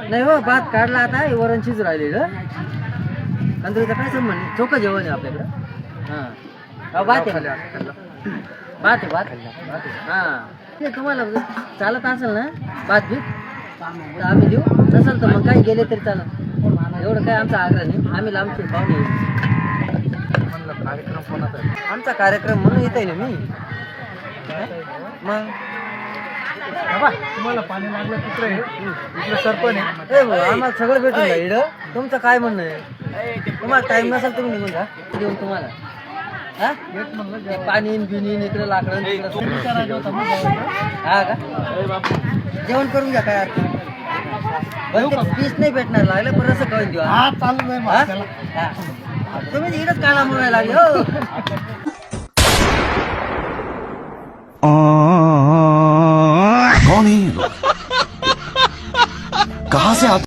नाही हो, भात काढला आता, वरण शिजू राहिलेलं. तांदूळचं काय संबंध? चोखं जेवण आहे आपल्याकडं. हा भात आहे, भात आहे, भात हा. ते तुम्हाला चालत असेल ना भात बीत तर आम्ही देऊ, नसेल तर मग काही गेले तरी चालत. एवढं काय आमचा आग्रह नाही, आम्ही लांबचे पाहुणे. आमचा कार्यक्रम म्हणून येत आहे ना मी. मग तुम्हाला पाणी लागलं तिकडे इकडे सरपण आहे. आम्हाला सगळं भेटून जाईल. तुमचं काय म्हणणं आहे? तुम्हाला टाइम नसेल तुम्ही निघून जा, देऊन तुम्हाला. हा पाणी बिनी इकडे लाकडं हा का? जेवण करून घ्या, काय अर्थ पीस नाही भेटणार, लागलं पण असं कळून देऊ. हा चालू आहे. तुम्ही इकडेच काला म्हणून लागले हो. कौन है ये लोग? कहाँ से आते